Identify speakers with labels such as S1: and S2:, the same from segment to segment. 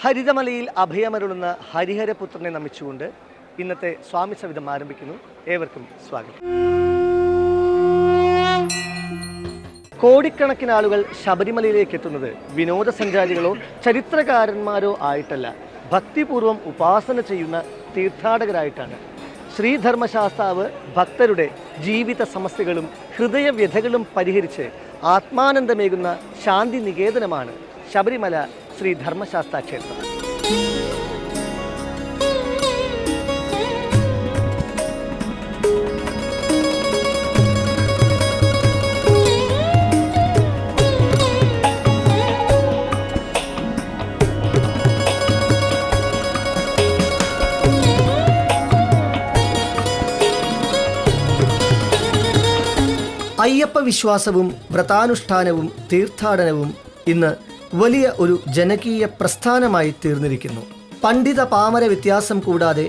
S1: ഹരിതമലയിൽ അഭയമരുളുന്ന ഹരിഹരപുത്രനെ നമിച്ചുകൊണ്ട് ഇന്നത്തെ സ്വാമി സവിധം ആരംഭിക്കുന്നു. ഏവർക്കും സ്വാഗതം. കോടിക്കണക്കിന് ആളുകൾ ശബരിമലയിലേക്ക് എത്തുന്നത് വിനോദസഞ്ചാരികളോ ചരിത്രകാരന്മാരോ ആയിട്ടല്ല, ഭക്തിപൂർവം ഉപാസന ചെയ്യുന്ന തീർത്ഥാടകരായിട്ടാണ്. ശ്രീധർമ്മശാസ്താവ് ഭക്തരുടെ ജീവിത സമസ്യകളും ഹൃദയവ്യഥകളും പരിഹരിച്ച് ആത്മാനന്ദമേകുന്ന ശാന്തി നികേതനമാണ് ശബരിമല ശ്രീ ധർമ്മശാസ്താ ക്ഷേത്രം. അയ്യപ്പ വിശ്വാസവും വ്രതാനുഷ്ഠാനവും തീർത്ഥാടനവും ഇന്ന് വലിയ ഒരു ജനകീയ പ്രസ്ഥാനമായി തീർന്നിരിക്കുന്നു. പണ്ഡിത പാമര വ്യത്യാസം കൂടാതെ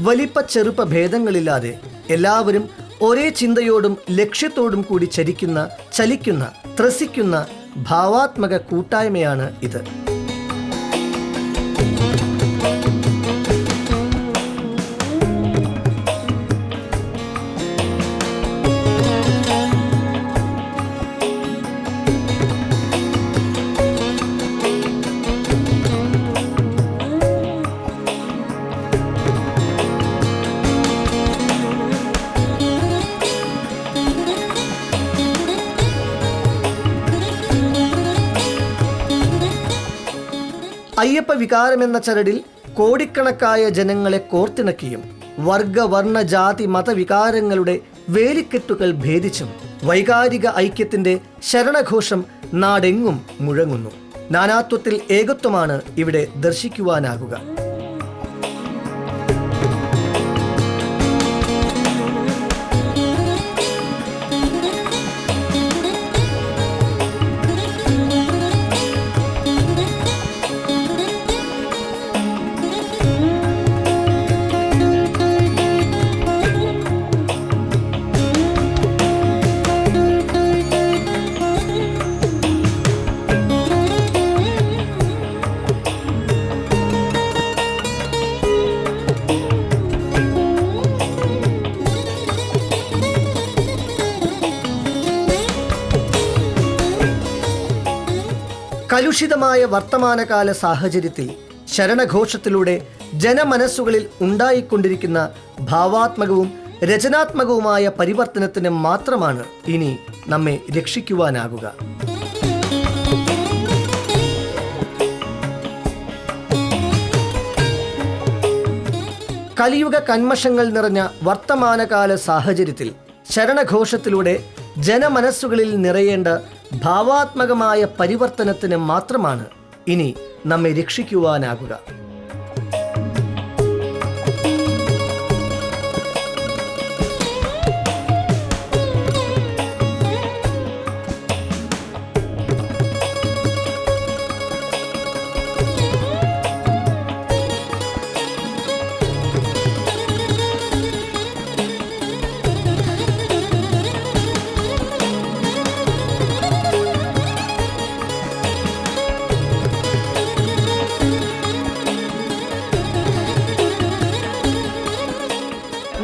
S1: വലിപ്പ ചെറുപ്പ ഭേദങ്ങളില്ലാതെ എല്ലാവരും ഒരേ ചിന്തയോടും ലക്ഷ്യത്തോടും കൂടി ചലിക്കുന്ന ത്രസിക്കുന്ന ഭാവാത്മക കൂട്ടായ്മയാണ് ഇത്. അയ്യപ്പ വികാരമെന്ന ചരടിൽ കോടിക്കണക്കായ ജനങ്ങളെ കോർത്തിണക്കിയും വർഗവർണ്ണ ജാതി മതവികാരങ്ങളുടെ വേലിക്കെട്ടുകൾ ഭേദിച്ചും വൈകാരിക ഐക്യത്തിന്റെ ശരണഘോഷം നാടെങ്ങും മുഴങ്ങുന്നു. നാനാത്വത്തിൽ ഏകത്വമാണ് ഇവിടെ ദർശിക്കുവാനാകുക. കലുഷിതമായ വർത്തമാനകാല സാഹചര്യത്തിൽ ശരണഘോഷത്തിലൂടെ ജനമനസ്സുകളിൽ ഉണ്ടായിക്കൊണ്ടിരിക്കുന്ന ഭാവാത്മകവും രചനാത്മകവുമായ പരിവർത്തനത്തിന് മാത്രമാണ് ഇനി നമ്മെ രക്ഷിക്കുവാനാകുക. കലിയുഗ കന്മഷങ്ങൾ നിറഞ്ഞ വർത്തമാനകാല സാഹചര്യത്തിൽ ശരണഘോഷത്തിലൂടെ ജനമനസ്സുകളിൽ നിറയേണ്ട ഭാവാത്മകമായ പരിവർത്തനത്തിന് മാത്രമാണ് ഇനി നമ്മെ രക്ഷിക്കുവാനാകുക.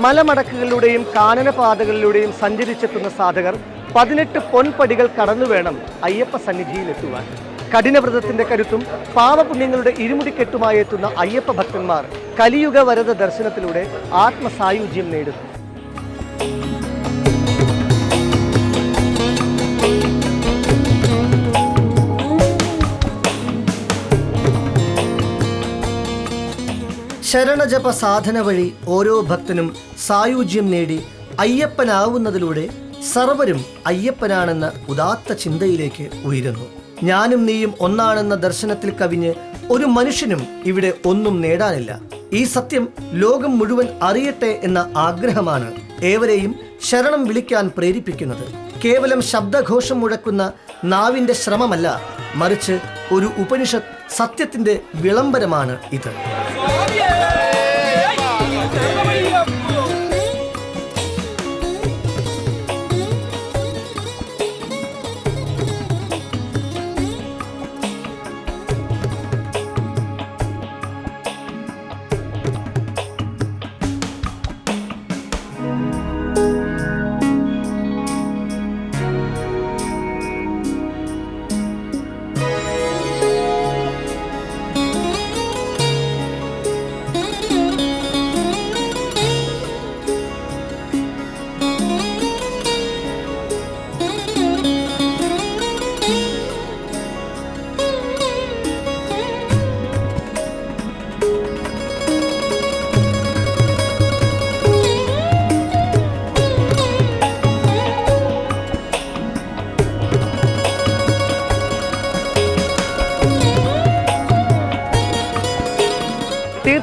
S1: മലമടക്കുകളിലൂടെയും കാനനപാതകളിലൂടെയും സഞ്ചരിച്ചെത്തുന്ന സാധകർ 18 പൊൻപടികൾ കടന്നു വേണം അയ്യപ്പ സന്നിധിയിലെത്തുവാൻ. കഠിനവ്രതത്തിന്റെ കരുത്തും പാപപുണ്യങ്ങളുടെ ഇരുമുടിക്കെട്ടുമായി എത്തുന്ന അയ്യപ്പ ഭക്തന്മാർ കലിയുഗ വരദ ദർശനത്തിലൂടെ ആത്മസായുജ്യം നേടുന്നു. ശരണജപ സാധന വഴി ഓരോ ഭക്തനും സായുജ്യം നേടി അയ്യപ്പനാവുന്നതിലൂടെ സർവരും അയ്യപ്പനാണെന്ന ഉദാത്ത ചിന്തയിലേക്ക് ഉയരുന്നു. ഞാനും നീയും ഒന്നാണെന്ന ദർശനത്തിൽ കവിഞ്ഞ് ഒരു മനുഷ്യനും ഇവിടെ ഒന്നും നേടാനില്ല. ഈ സത്യം ലോകം മുഴുവൻ അറിയട്ടെ എന്ന ആഗ്രഹമാണ് ഏവരെയും ശരണം വിളിക്കാൻ പ്രേരിപ്പിക്കുന്നത്. കേവലം ശബ്ദഘോഷം മുഴക്കുന്ന നാവിൻ്റെ ശ്രമമല്ല, മറിച്ച് ഒരു ഉപനിഷത്ത് സത്യത്തിൻ്റെ വിളംബരമാണ് ഇത്.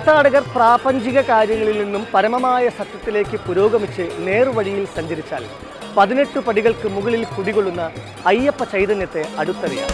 S1: തീർത്ഥാടകർ പ്രാപഞ്ചിക കാര്യങ്ങളിൽ നിന്നും പരമമായ സത്യത്തിലേക്ക് പുരോഗമിച്ച് നേർവഴിയിൽ സഞ്ചരിച്ചാൽ 18 പടികൾക്ക് മുകളിൽ കുടികൊള്ളുന്ന അയ്യപ്പ ചൈതന്യത്തെ അടുത്തറിയാം.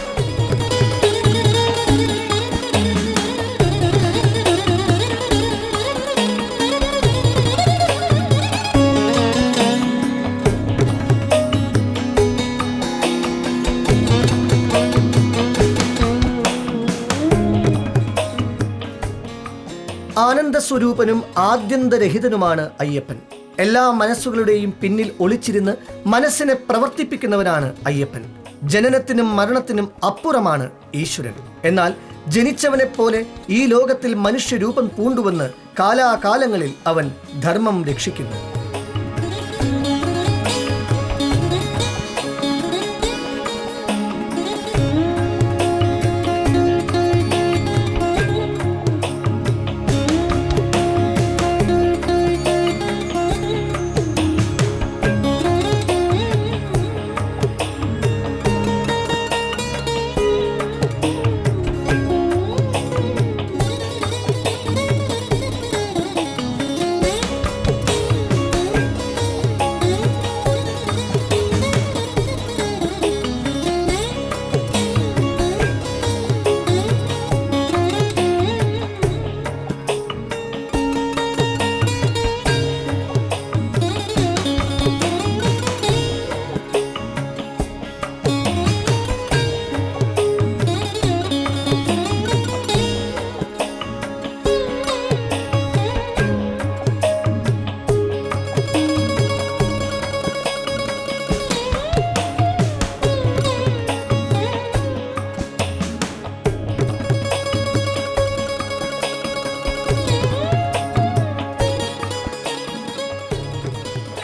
S1: ആനന്ദസ്വരൂപനും ആദ്യന്തരഹിതനുമാണ് അയ്യപ്പൻ. എല്ലാ മനസ്സുകളുടെയും പിന്നിൽ ഒളിച്ചിരുന്ന് മനസ്സിനെ പ്രവർത്തിപ്പിക്കുന്നവനാണ് അയ്യപ്പൻ. ജനനത്തിനും മരണത്തിനും അപ്പുറമാണ് ഈശ്വരൻ. എന്നാൽ ജനിച്ചവനെ പോലെ ഈ ലോകത്തിൽ മനുഷ്യരൂപം പൂണ്ടുവന്ന് കാലാകാലങ്ങളിൽ അവൻ ധർമ്മം രക്ഷിക്കുന്നു.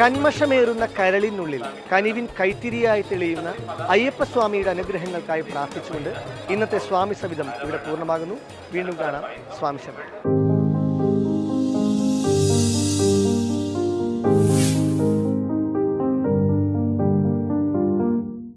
S1: കന്മഷമേറുന്ന കരളിനുള്ളിൽ കനിവിൻ കൈത്തിരിയായി തെളിയുന്ന അയ്യപ്പസ്വാമിയുടെ അനുഗ്രഹങ്ങൾക്കായി പ്രാർത്ഥിച്ചുകൊണ്ട് ഇന്നത്തെ സ്വാമി സവിധം ഇവിടെ പൂർണ്ണമാകുന്നു. വീണ്ടും കാണാം. സ്വാമി ശരണം.